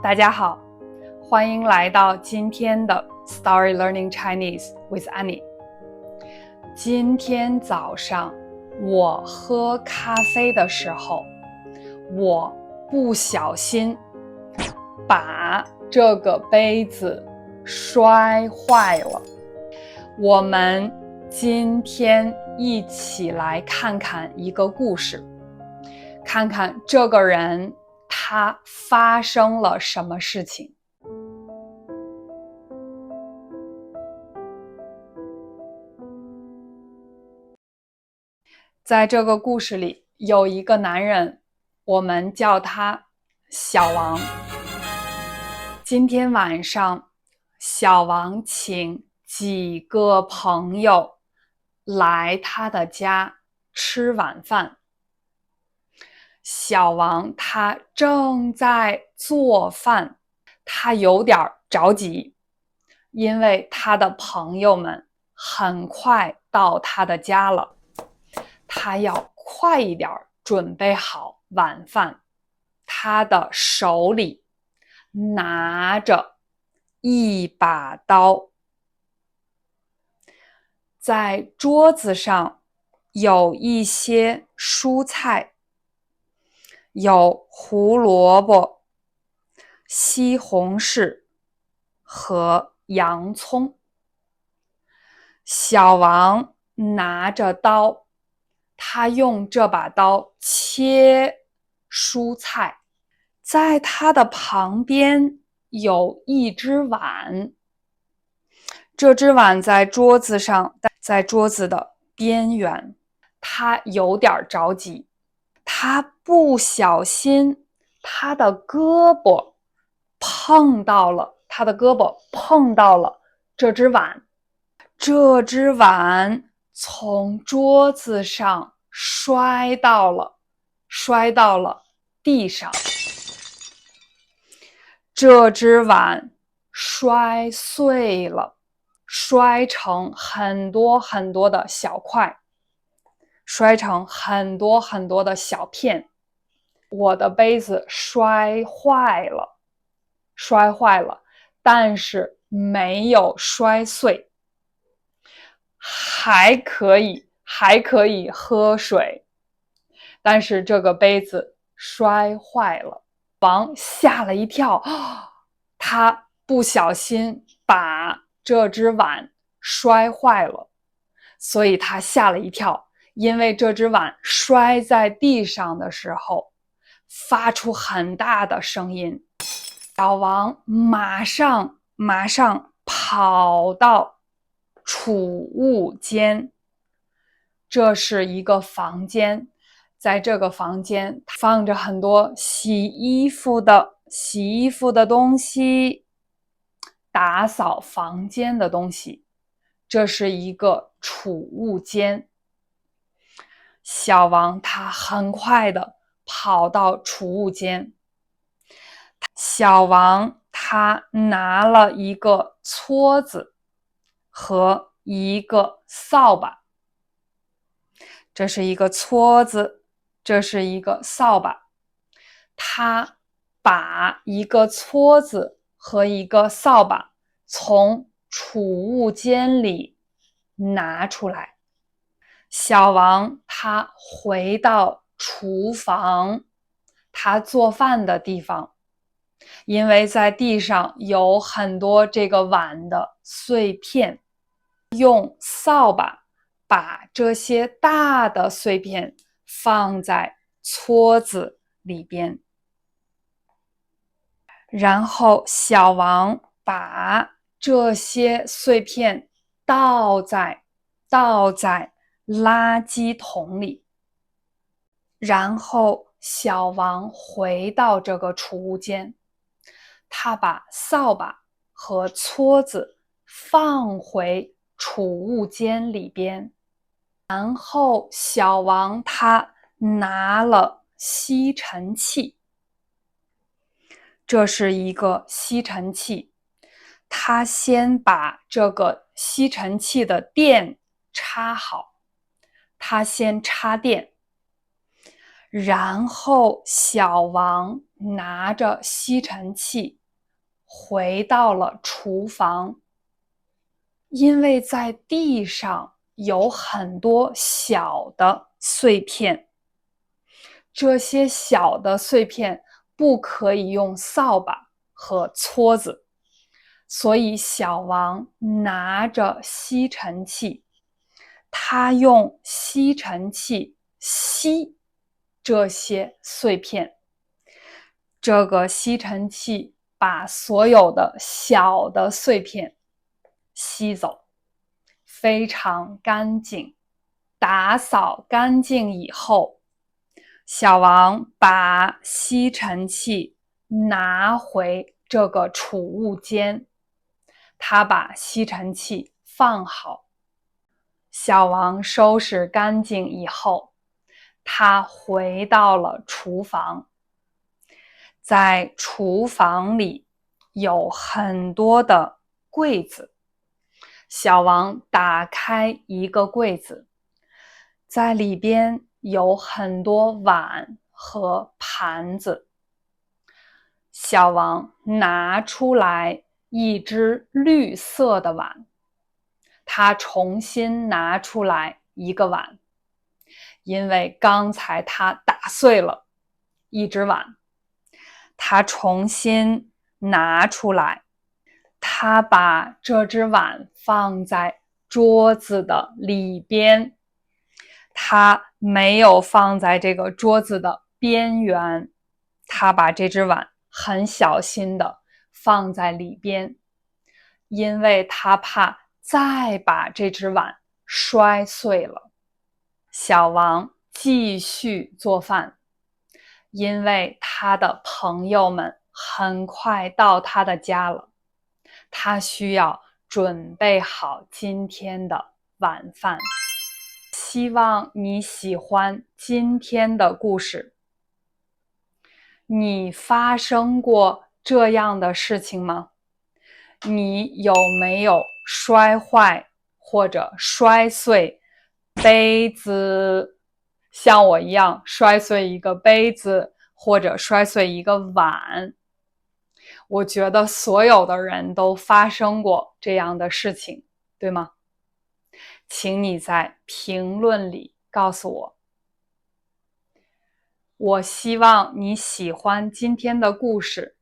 大家好，欢迎来到今天的 Story Learning Chinese with Annie。今天早上我喝咖啡的时候，我不小心把这个杯子摔坏了。我们今天一起来看看一个故事，看看这个人他发生了什么事情。在这个故事里有一个男人，我们叫他小王。今天晚上，小王请几个朋友来他的家吃晚饭。小王他正在做饭，他有点着急，因为他的朋友们很快到他的家了，他要快一点准备好晚饭。他的手里拿着一把刀，在桌子上有一些蔬菜，有胡萝卜、西红柿和洋葱。小王拿着刀，他用这把刀切蔬菜。在他的旁边有一只碗，这只碗在桌子上，在桌子的边缘。他有点着急，他不小心他的胳膊碰到了这只碗，这只碗从桌子上摔到了地上。这只碗摔碎了，摔成很多很多的小块，摔成很多很多的小片。我的杯子摔坏了，但是没有摔碎，还可以喝水，但是这个杯子摔坏了。王吓了一跳，他不小心把这只碗摔坏了，所以他吓了一跳，因为这只碗摔在地上的时候发出很大的声音。小王马上跑到储物间，这是一个房间，在这个房间放着很多洗衣服的东西，打扫房间的东西，这是一个储物间。小王他很快的跑到储物间，小王他拿了一个撮子和一个扫把，这是一个撮子，这是一个扫把。他把一个撮子和一个扫把从储物间里拿出来。小王他回到厨房，他做饭的地方，因为在地上有很多这个碗的碎片，用扫把把这些大的碎片放在撮子里边，然后小王把这些碎片倒在垃圾桶里，然后小王回到这个储物间，他把扫把和撮子放回储物间里边，然后小王他拿了吸尘器，这是一个吸尘器，他先把这个吸尘器的电插好，他先插电，然后小王拿着吸尘器回到了厨房，因为在地上有很多小的碎片，这些小的碎片不可以用扫把和撮子，所以小王拿着吸尘器，他用吸尘器吸这些碎片。这个吸尘器把所有的小的碎片吸走，非常干净。打扫干净以后，小王把吸尘器拿回这个储物间，他把吸尘器放好。小王收拾干净以后，他回到了厨房。在厨房里有很多的柜子，小王打开一个柜子，在里边有很多碗和盘子。小王拿出来一只绿色的碗，他重新拿出来一个碗，因为刚才他打碎了一只碗。他重新拿出来，他把这只碗放在桌子的里边，他没有放在这个桌子的边缘，他把这只碗很小心的放在里边，因为他怕再把这只碗摔碎了。小王继续做饭，因为他的朋友们很快到他的家了，他需要准备好今天的晚饭。希望你喜欢今天的故事。你发生过这样的事情吗？你有没有摔坏或者摔碎杯子？像我一样摔碎一个杯子，或者摔碎一个碗。我觉得所有的人都发生过这样的事情，对吗？请你在评论里告诉我。我希望你喜欢今天的故事。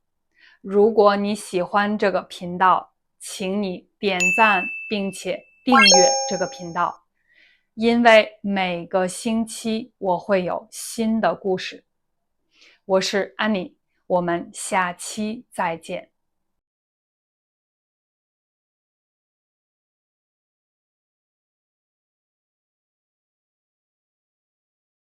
如果你喜欢这个频道，请你点赞并且订阅这个频道，因为每个星期我会有新的故事。我是安妮，我们下期再见。